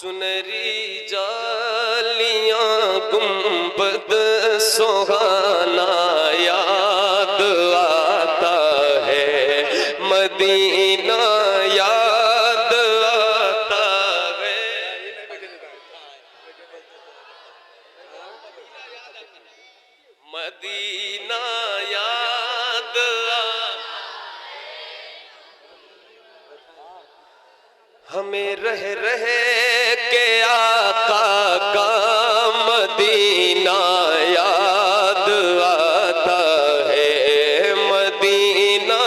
चुनरी जालियां गुंबद सुहाना याद आता है मदीना याद आता है। मदीना याद हमें रह के आका का मदीना याद आता है। मदीना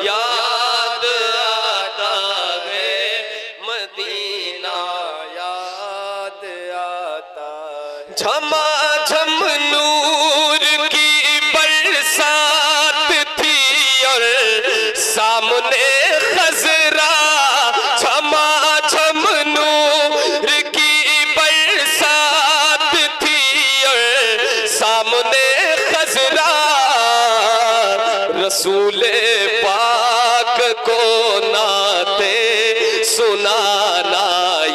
याद आता है। मदीना याद आता है। झमाझम नूर की बरसात थी और सामने खजरा। झमाझम नूर की बरसात थी और सामने खजरा। रसूले पाक को नाते सुनाना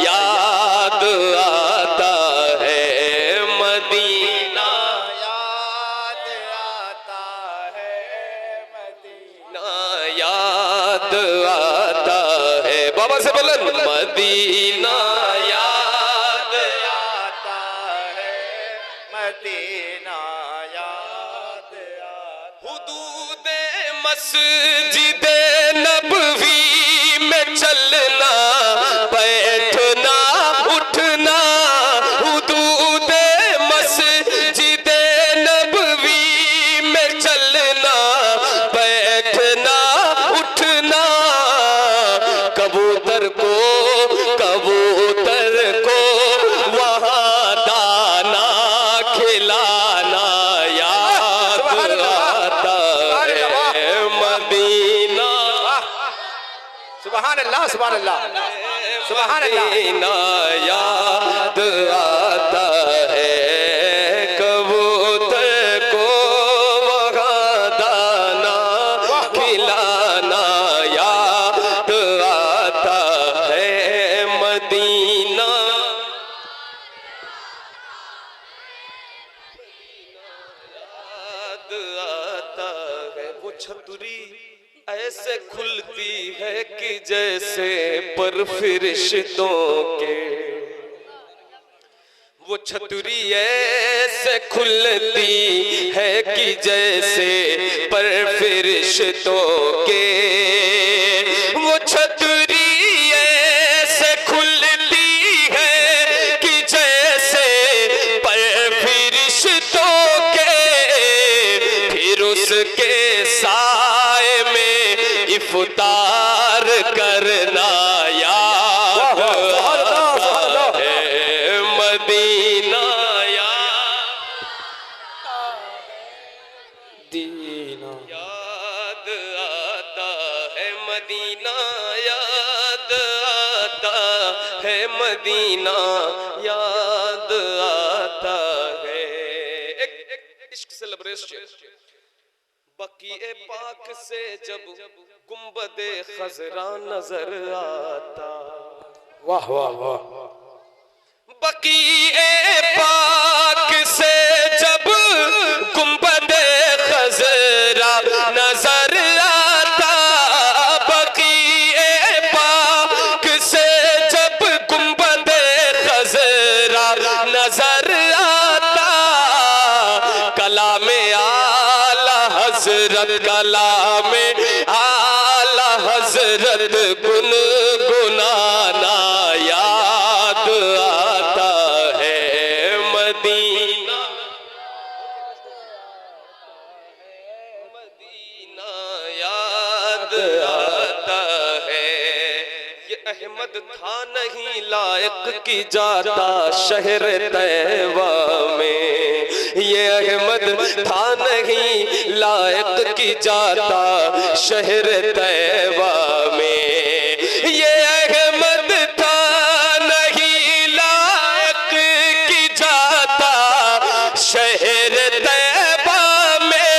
याद आता है। मदीना याद आता है। मदीना याद आता है। बाबा से बोलन मदीना याद आता है। मदीना याद आता। हुदूद मस्जिद नबवी में चलना बैठना उठना। हुदूद मस्जिद नबवी में चलना बैठना उठना। कबूतर को वहाँ दाना खिलाना याद आता है। मदीना सुभान अल्लाह सुभान अल्लाह सुभान अल्लाह। मदीना याद आता है। कबूतर को वहाँ दाना खिलाना याद आता है। मदीना याद आता है। वो छतरी ऐसे खुलती है कि जैसे पर फरिश्तों के। वो छतरी ऐसे खुलती है कि जैसे पर फरिश्तों के। वो छतरी ऐसे खुलती है कि जैसे पर फरिश्तों के। फिर उसके साए में इफ्तार करना याद आता है। मदीना याद आता है। मदीना याद आता है। मदीना याद आता है। एक इश्क सेलिब्रेशन। बकीए पाक से जब गुंबदे खजरा नजर आता। वाह वाह वाह। बकीए पाक से जब गुंबदे खजरा नजर आता। बकीए पाक से जब गुंबदे खजरा नजर आता। कलामे आला हजरत कलामे आला हजरत गुनगुनाना याद आता है। मदीना मदीना याद आता है। ये अहमद था नहीं लायक की जाता शहर तैवा में। ये अहमद था नहीं लायक की जाता शहर तैवा में। ये अहमद था नहीं लायक की जाता शहर तैबा में।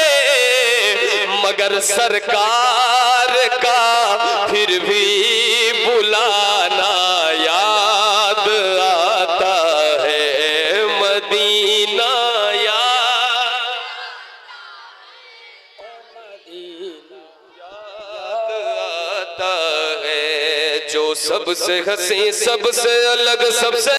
मगर सरकार का फिर भी बुलाना याद आता है जो सबसे हंसी सबसे अलग सबसे